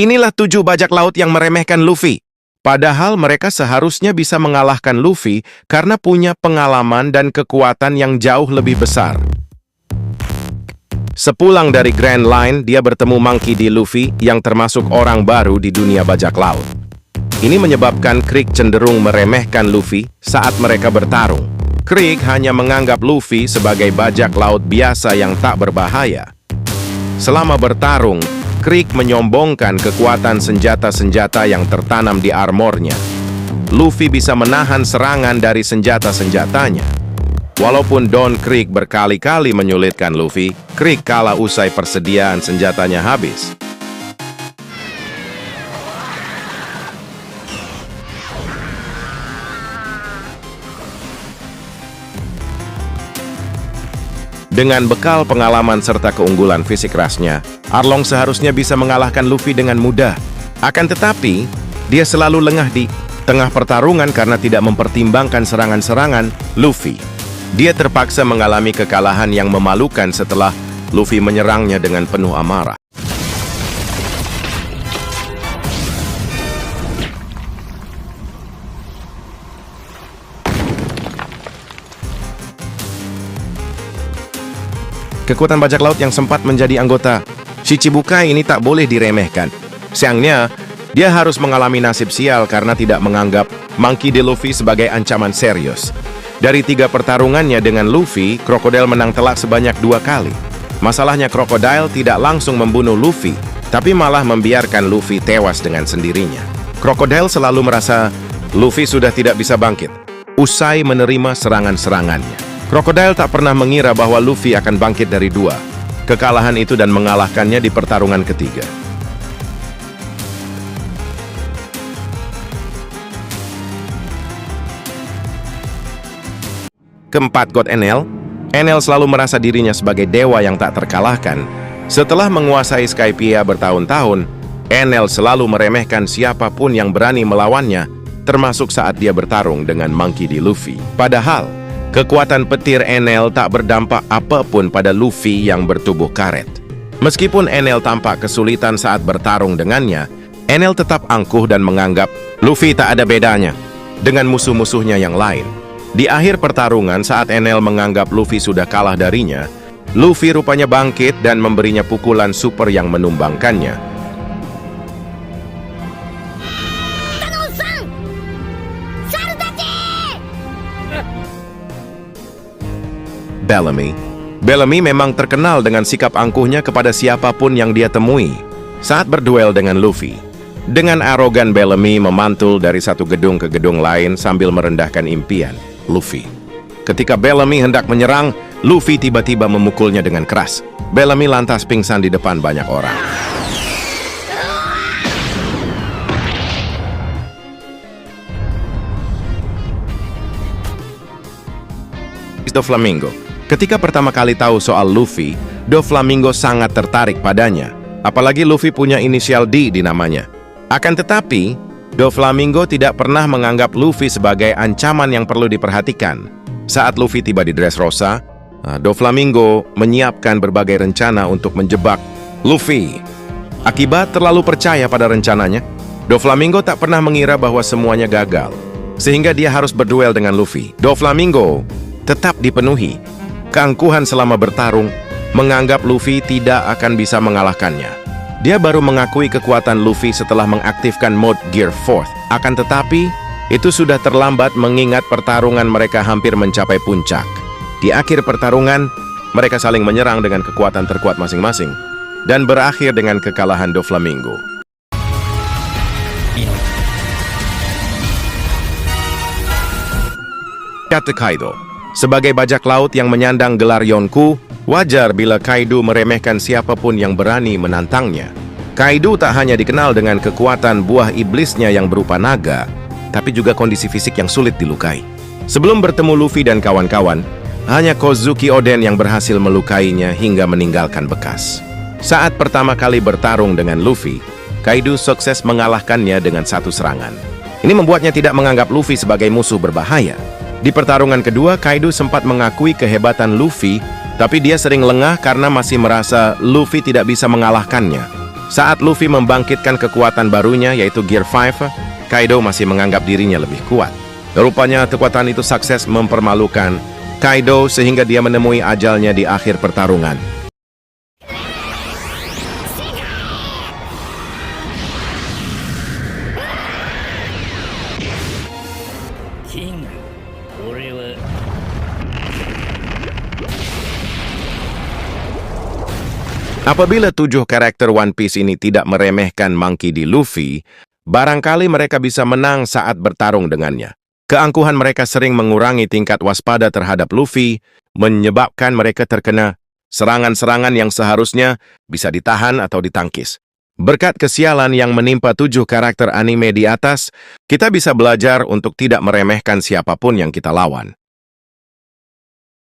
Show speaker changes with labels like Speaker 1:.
Speaker 1: Inilah 7 bajak laut yang meremehkan Luffy. Padahal mereka seharusnya bisa mengalahkan Luffy karena punya pengalaman dan kekuatan yang jauh lebih besar. Sepulang dari Grand Line, dia bertemu Monkey D. Luffy yang termasuk orang baru di dunia bajak laut. Ini menyebabkan Krieg cenderung meremehkan Luffy saat mereka bertarung. Krieg hanya menganggap Luffy sebagai bajak laut biasa yang tak berbahaya. Selama bertarung, Krieg menyombongkan kekuatan senjata-senjata yang tertanam di armornya. Luffy bisa menahan serangan dari senjata-senjatanya. Walaupun Don Krieg berkali-kali menyulitkan Luffy, Krieg kalah usai persediaan senjatanya habis. Dengan bekal pengalaman serta keunggulan fisik rasnya, Arlong seharusnya bisa mengalahkan Luffy dengan mudah. Akan tetapi, dia selalu lengah di tengah pertarungan karena tidak mempertimbangkan serangan-serangan Luffy. Dia terpaksa mengalami kekalahan yang memalukan setelah Luffy menyerangnya dengan penuh amarah. Kekuatan bajak laut yang sempat menjadi anggota Shichibukai ini tak boleh diremehkan. Sayangnya, dia harus mengalami nasib sial karena tidak menganggap Monkey D. Luffy sebagai ancaman serius. Dari 3 pertarungannya dengan Luffy, Crocodile menang telak sebanyak 2 kali. Masalahnya Crocodile tidak langsung membunuh Luffy, tapi malah membiarkan Luffy tewas dengan sendirinya. Crocodile selalu merasa Luffy sudah tidak bisa bangkit, usai menerima serangan-serangannya. Crocodile tak pernah mengira bahwa Luffy akan bangkit dari 2 kekalahan itu dan mengalahkannya di pertarungan ketiga. Keempat, God Enel. Enel selalu merasa dirinya sebagai dewa yang tak terkalahkan. Setelah menguasai Skypiea bertahun-tahun, Enel selalu meremehkan siapapun yang berani melawannya, termasuk saat dia bertarung dengan Monkey D. Luffy. Padahal, kekuatan petir Enel tak berdampak apapun pada Luffy yang bertubuh karet. Meskipun Enel tampak kesulitan saat bertarung dengannya, Enel tetap angkuh dan menganggap Luffy tak ada bedanya dengan musuh-musuhnya yang lain. Di akhir pertarungan, saat Enel menganggap Luffy sudah kalah darinya, Luffy rupanya bangkit dan memberinya pukulan super yang menumbangkannya. Bellamy memang terkenal dengan sikap angkuhnya kepada siapapun yang dia temui saat berduel dengan Luffy. Dengan arogan, Bellamy memantul dari satu gedung ke gedung lain sambil merendahkan impian Luffy. Ketika Bellamy hendak menyerang, Luffy tiba-tiba memukulnya dengan keras. Bellamy lantas pingsan di depan banyak orang. Doflamingo. Ketika pertama kali tahu soal Luffy, Doflamingo sangat tertarik padanya. Apalagi Luffy punya inisial D di namanya. Akan tetapi, Doflamingo tidak pernah menganggap Luffy sebagai ancaman yang perlu diperhatikan. Saat Luffy tiba di Dressrosa, Doflamingo menyiapkan berbagai rencana untuk menjebak Luffy. Akibat terlalu percaya pada rencananya, Doflamingo tak pernah mengira bahwa semuanya gagal, sehingga dia harus berduel dengan Luffy. Doflamingo tetap dipenuhi keangkuhan selama bertarung, menganggap Luffy tidak akan bisa mengalahkannya. Dia baru mengakui kekuatan Luffy setelah mengaktifkan mode Gear 4. Akan tetapi, itu sudah terlambat mengingat pertarungan mereka hampir mencapai puncak. Di akhir pertarungan, mereka saling menyerang dengan kekuatan terkuat masing-masing, dan berakhir dengan kekalahan Doflamingo. Kata Kaido. Sebagai bajak laut yang menyandang gelar Yonkou, wajar bila Kaido meremehkan siapapun yang berani menantangnya. Kaido tak hanya dikenal dengan kekuatan buah iblisnya yang berupa naga, tapi juga kondisi fisik yang sulit dilukai. Sebelum bertemu Luffy dan kawan-kawan, hanya Kozuki Oden yang berhasil melukainya hingga meninggalkan bekas. Saat pertama kali bertarung dengan Luffy, Kaido sukses mengalahkannya dengan 1 serangan. Ini membuatnya tidak menganggap Luffy sebagai musuh berbahaya. Di pertarungan kedua, Kaido sempat mengakui kehebatan Luffy, tapi dia sering lengah karena masih merasa Luffy tidak bisa mengalahkannya. Saat Luffy membangkitkan kekuatan barunya yaitu Gear 5, Kaido masih menganggap dirinya lebih kuat. Rupanya kekuatan itu sukses mempermalukan Kaido sehingga dia menemui ajalnya di akhir pertarungan.
Speaker 2: King,
Speaker 1: Apabila 7 karakter One Piece ini tidak meremehkan Monkey D. Luffy, barangkali mereka bisa menang saat bertarung dengannya. Keangkuhan mereka sering mengurangi tingkat waspada terhadap Luffy, menyebabkan mereka terkena serangan-serangan yang seharusnya bisa ditahan atau ditangkis. Berkat kesialan yang menimpa 7 karakter anime di atas, kita bisa belajar untuk tidak meremehkan siapapun yang kita lawan.